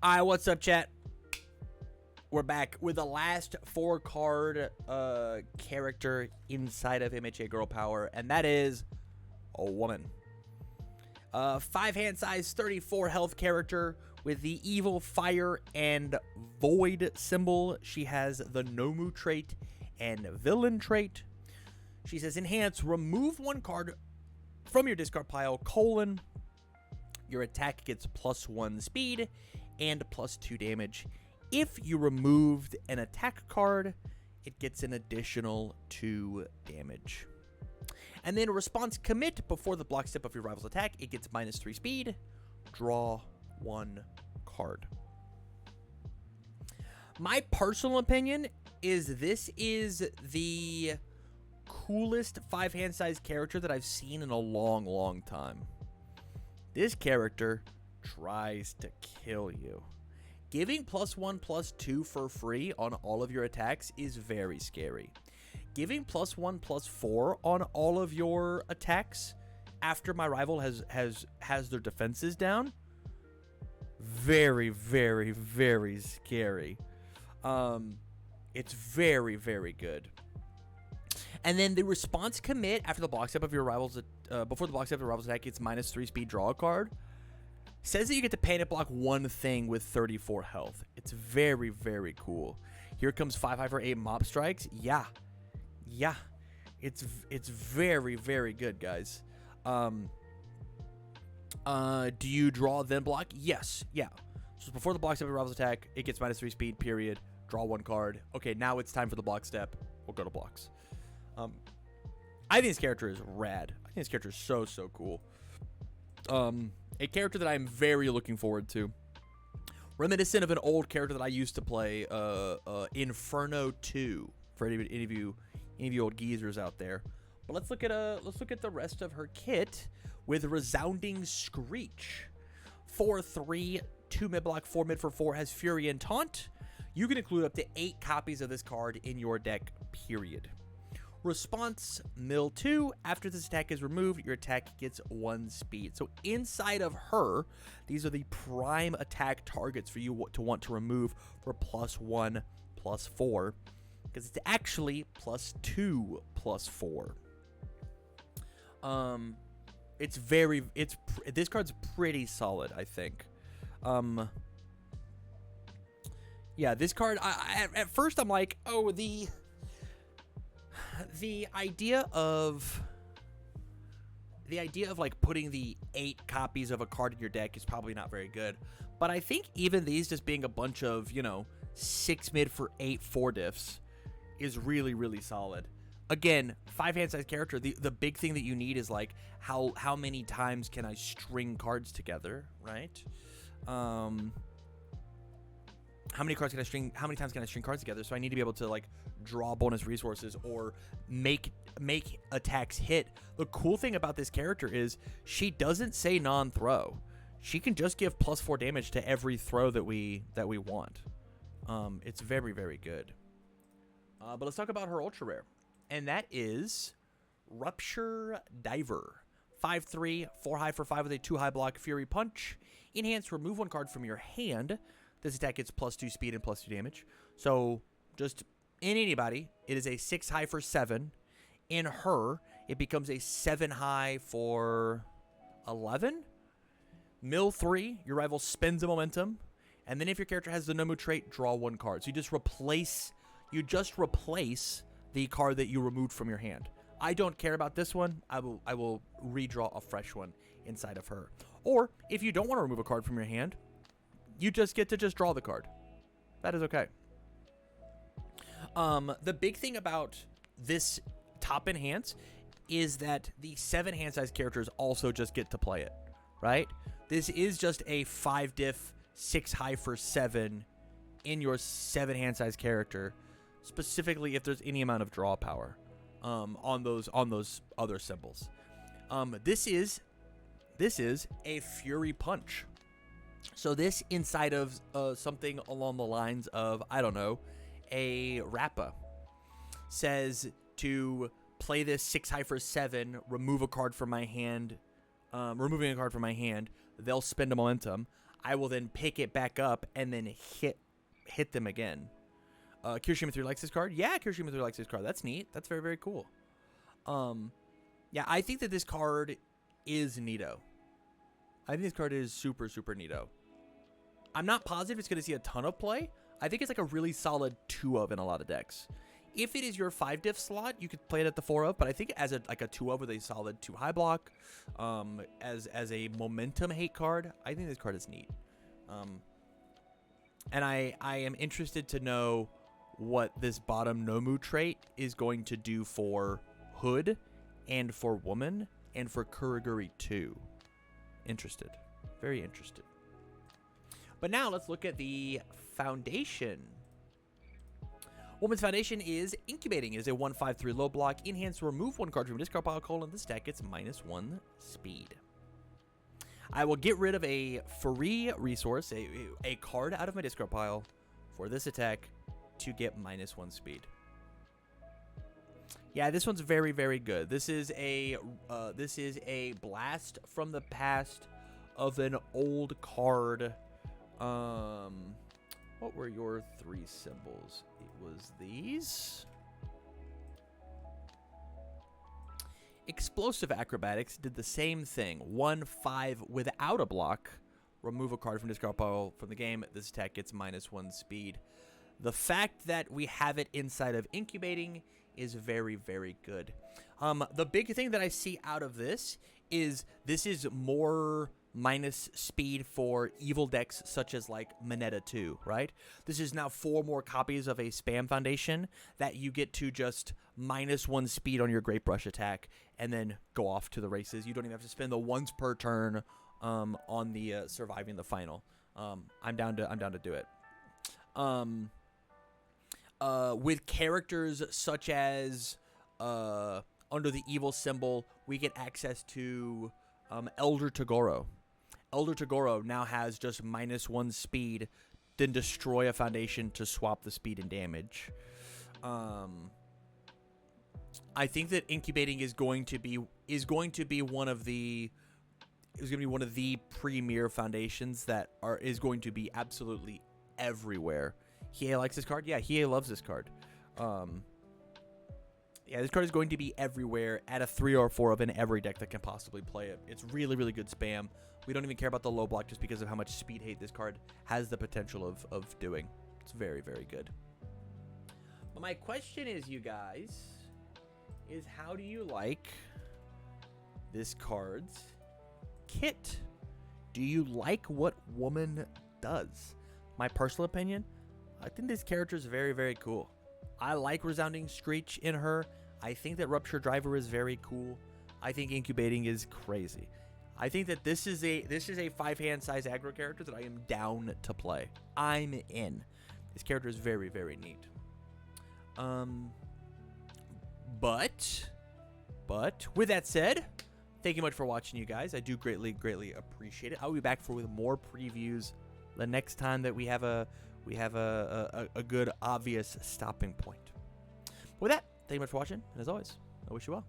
Alright, what's up, chat? We're back with the last 4-card character inside of MHA Girl Power, and that is a woman. 5 hand size, 34 health character with the evil fire and void symbol. She has the Nomu trait and villain trait. She says enhance, remove 1 card from your discard pile, your attack gets +1 speed and +2 damage. If you removed an attack card, it gets an additional 2 damage. And then response commit before the block step of your rival's attack, it gets -3 speed. Draw 1 card. My personal opinion is this is the coolest 5 hand size character that I've seen in a long time. This character tries to kill you. Giving +1/+2 for free on all of your attacks is very scary. Giving +1/+4 on all of your attacks after my rival has their defenses down, very scary. It's very good. And then the response commit after the block step of your rival's before the block step of your rival's attack gets -3 speed, draw a card. Says that you get to panic block 1 thing with 34 health. It's very cool. Here comes 5 high for 8 mob strikes. Yeah. It's very good, guys. Do you draw then block? Yes. Yeah. So before the block step of your rival's attack, it gets -3 speed, period. Draw 1 card. Okay, now it's time for the block step. We'll go to blocks. I think this character is rad. I think this character is so cool. A character that I'm very looking forward to. Reminiscent of an old character that I used to play, Inferno 2, for any of you old geezers out there. But let's look at the rest of her kit with Resounding Screech. 4/3, 2 mid block, 4 mid for 4, has Fury and Taunt. You can include up to 8 copies of this card in your deck, period. Response mill 2, after this attack is removed, your attack gets 1 speed. So inside of her, these are the prime attack targets for you to want to remove for +1/+4, because it's actually +2/+4. This card's pretty solid, I think. Yeah, this card, at first I'm like, oh, the idea of like putting the 8 copies of a card in your deck is probably not very good. But I think even these just being a bunch of, 6 mid for 8 4 diffs is really solid. Again, 5 hand size character, the big thing that you need is like how many times can I string cards together, right? How many times can I string cards together? So I need to be able to like draw bonus resources or make attacks hit. The cool thing about this character is she doesn't say non-throw. She can just give +4 damage to every throw that we want. It's very good. But let's talk about her ultra rare, and that is Rupture Diver. 5/3, 4 high for 5 with a 2 high block, Fury Punch. Enhance, remove 1 card from your hand. This attack gets +2 speed and +2 damage. So just in anybody, it is a 6 high for 7. In her, it becomes a 7 high for 11. Mill 3, your rival spends a momentum. And then if your character has the Nomu trait, draw 1 card. So you just replace the card that you removed from your hand. I don't care about this one. I will redraw a fresh one inside of her. Or if you don't want to remove a card from your hand, you just get to just draw the card. That is okay. The big thing about this top enhance is that the 7 hand size characters also just get to play it, right? This is just a 5 diff 6 high for 7 in your 7 hand size character, specifically if there's any amount of draw power on those other symbols. This is a Fury Punch. So this inside of something along the lines of, I don't know, a Rappa says to play this 6 high for 7, remove a card from my hand, removing a card from my hand, they'll spend a momentum. I will then pick it back up and then hit them again. Kirishima 3 likes this card. Yeah, Kirishima 3 likes this card. That's neat. That's very, very cool. Yeah, I think that this card is neato. I think this card is super, super neato. I'm not positive it's going to see a ton of play. I think it's like a really solid 2 of in a lot of decks. If it is your 5 diff slot, you could play it at the 4 of, but I think as a 2 of with a solid 2 high block, as a momentum hate card, I think this card is neat. And I am interested to know what this bottom Nomu trait is going to do for Hood and for Woman and for Kuroguri 2. Interested. Very interested. But now let's look at the Foundation. Woman's Foundation is Incubating. It is a 1/5/3 low block. Enhance to remove 1 card from discard pile. This deck gets -1 speed. I will get rid of a free resource, a card out of my discard pile for this attack to get -1 speed. Yeah, this one's very, very good. This is a blast from the past of an old card. What were your 3 symbols? It was these. Explosive Acrobatics did the same thing. 1/5 without a block. Remove a card from discard pile from the game. This attack gets -1 speed. The fact that we have it inside of Incubating is very, very good. The big thing that I see out of this is more minus speed for evil decks such as like Moneta 2, right? This is now 4 more copies of a Spam Foundation that you get to just -1 speed on your Great Brush attack and then go off to the races. You don't even have to spend the once per turn on the surviving the final. I'm down to do it. With characters such as under the evil symbol, we get access to Elder Togoro. Elder Togoro now has just -1 speed, then destroy a foundation to swap the speed and damage. I think that Incubating is going to be one of the premier foundations that is going to be absolutely everywhere. Hiei likes this card. Yeah, Hiei loves this card. Yeah, this card is going to be everywhere at a 3 or 4 of in every deck that can possibly play it. It's really, really good spam. We don't even care about the low block just because of how much speed hate this card has the potential of doing. It's very, very good. But my question is, you guys, is how do you like this card's kit? Do you like what Woman does? My personal opinion, I think this character is very, very cool. I like Resounding Screech in her. I think that Rupture Driver is very cool. I think Incubating is crazy. I think that this is a 5-hand size aggro character that I am down to play. I'm in. This character is very, very neat. But with that said, thank you much for watching, you guys. I do greatly, greatly appreciate it. I'll be back with more previews the next time that we have a good, obvious stopping point. With that, thank you much for watching, and as always, I wish you well.